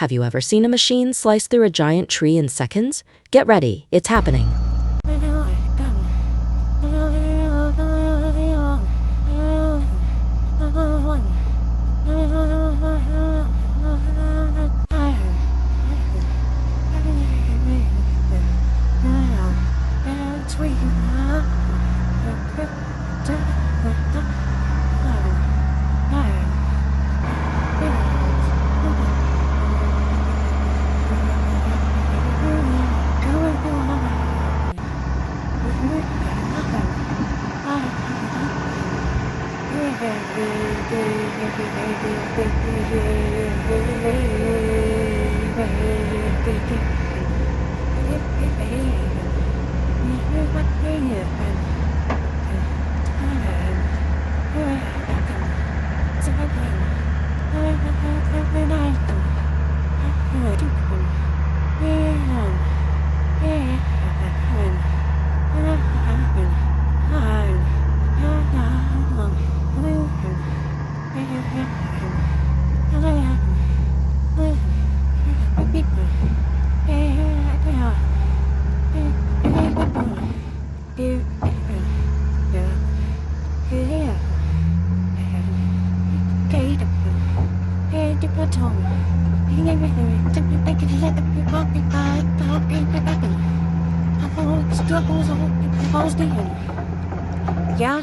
Have you ever seen a machine slice through a giant tree in seconds? Get ready, it's happening.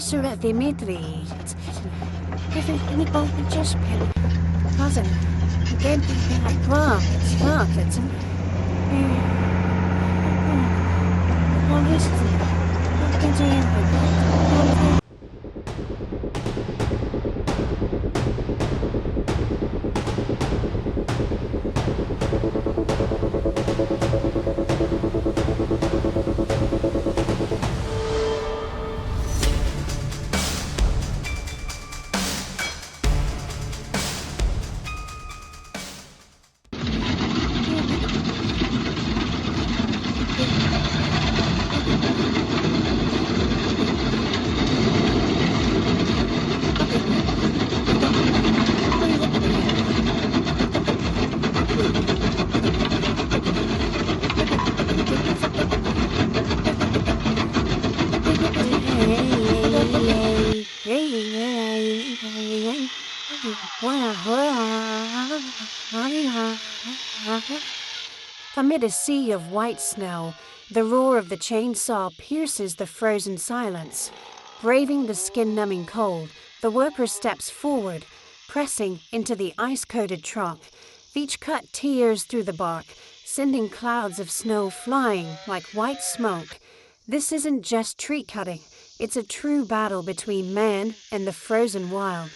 Jasura Dimitri, any open just pen, cousin, again, like love, it's love, it's Amid a sea of white snow, the roar of the chainsaw pierces the frozen silence. Braving the skin-numbing cold, the worker steps forward, pressing into the ice-coated truck. Each cut tears through the bark, sending clouds of snow flying like white smoke. This isn't just tree cutting. It's a true battle between man and the frozen wild.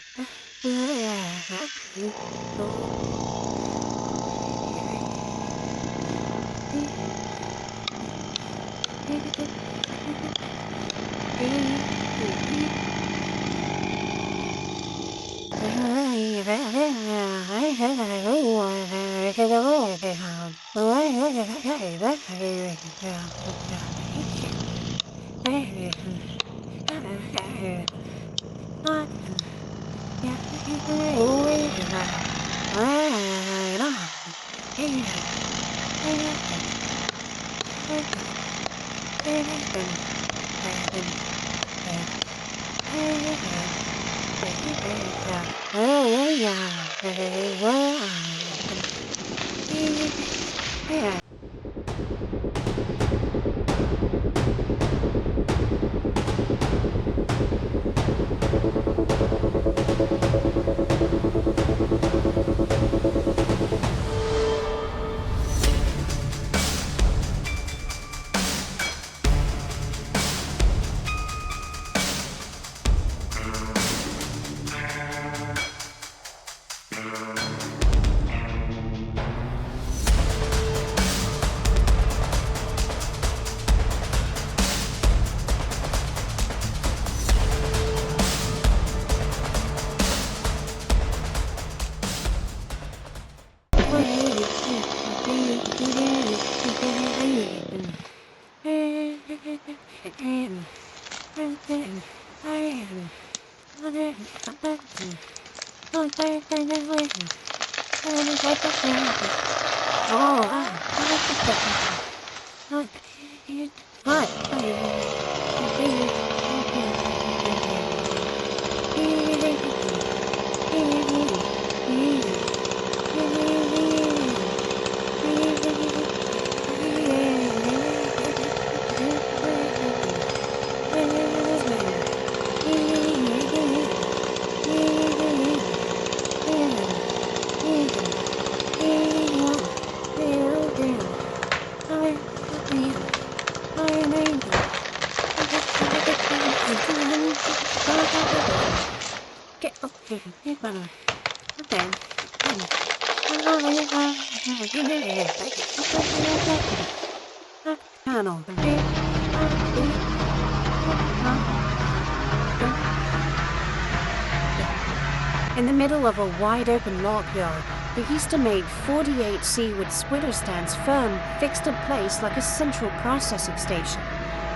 In the middle of a wide-open log yard, the Easter-made 48C with splitter stands firm, fixed in place like a central processing station.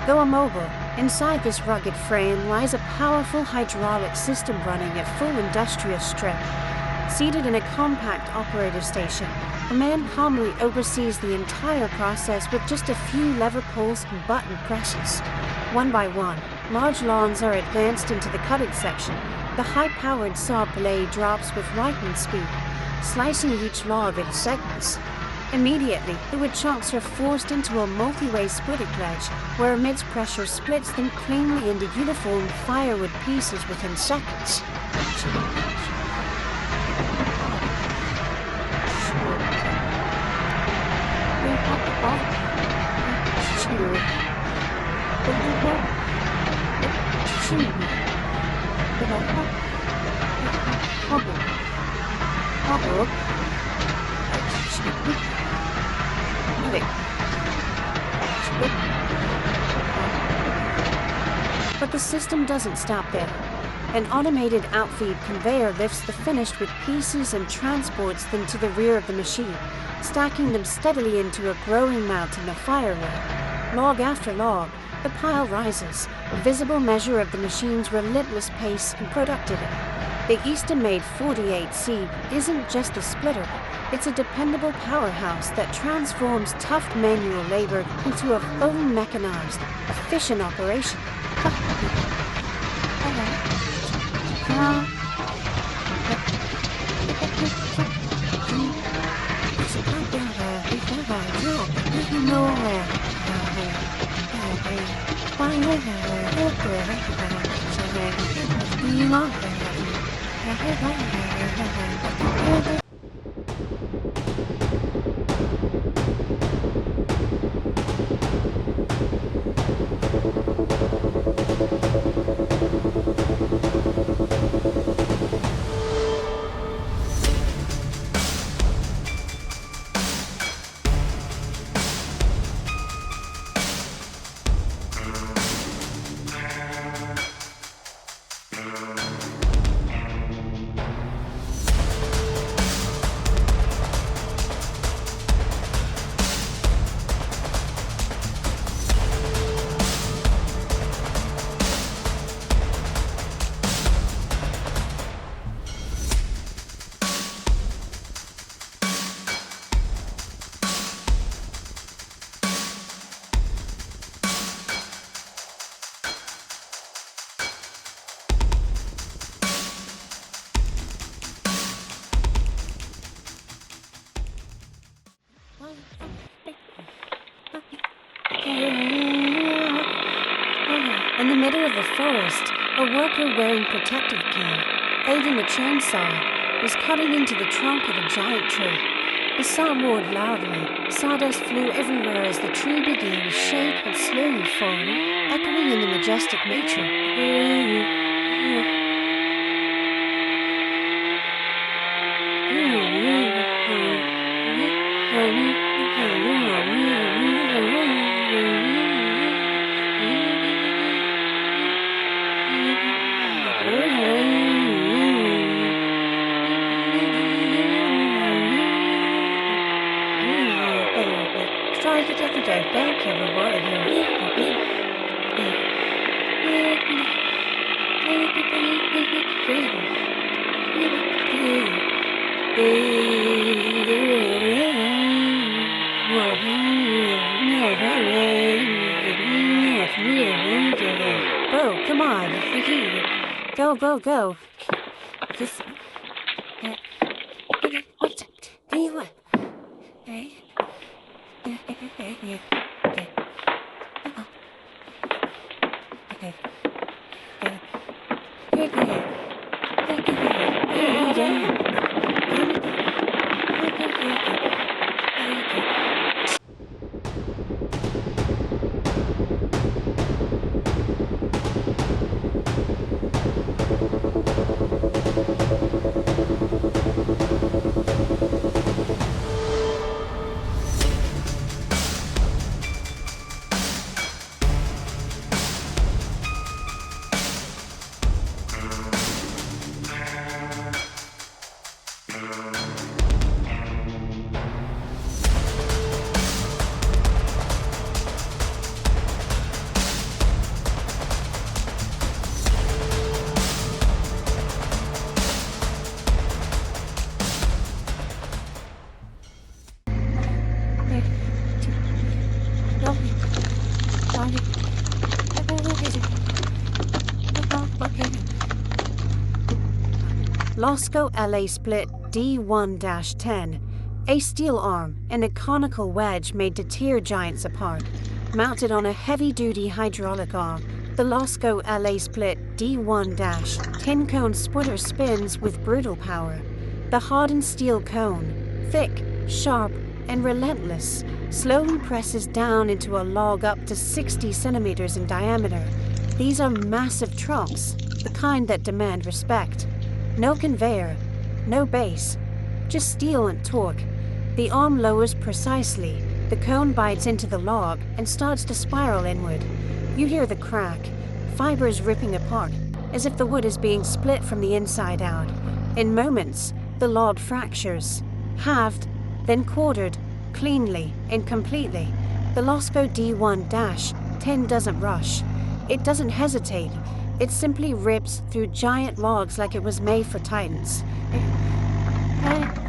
Though immobile, inside this rugged frame lies a powerful hydraulic system running at full industrial strength. Seated in a compact operator station, a man calmly oversees the entire process with just a few lever pulls and button presses. One by one, large logs are advanced into the cutting section. The high-powered saw blade drops with lightning speed, slicing each log into segments. Immediately, the wood chunks are forced into a multi-way splitting ledge, where immense pressure splits them cleanly into uniform firewood pieces within seconds. But the system doesn't stop there. An automated outfeed conveyor lifts the finished wood pieces and transports them to the rear of the machine, stacking them steadily into a growing mountain of firewood. Log after log, the pile rises, a visible measure of the machine's relentless pace and productivity. The Easter-made 48C isn't just a splitter, it's a dependable powerhouse that transforms tough manual labor into a fully mechanized, efficient operation. In the middle of the forest, a worker wearing protective gear, aiding a chainsaw, was cutting into the trunk of a giant tree. The saw roared loudly. Sawdust flew everywhere as the tree began to shake and slowly fall, echoing in the majestic nature. Whoa, come on. Go, go, go. Just. What? What? Losco LA Split D1-10, a steel arm and a conical wedge made to tear giants apart. Mounted on a heavy-duty hydraulic arm, the Losco LA Split D1-10 cone splitter spins with brutal power. The hardened steel cone, thick, sharp, and relentless, slowly presses down into a log up to 60 centimeters in diameter. These are massive trunks, the kind that demand respect. No conveyor, no base, just steel and torque. The arm lowers precisely, the cone bites into the log and starts to spiral inward. You hear the crack, fibers ripping apart, as if the wood is being split from the inside out. In moments, the log fractures, halved, then quartered, cleanly and completely. The Losco D1-10 doesn't rush. It doesn't hesitate. It simply rips through giant logs like it was made for titans. Hey.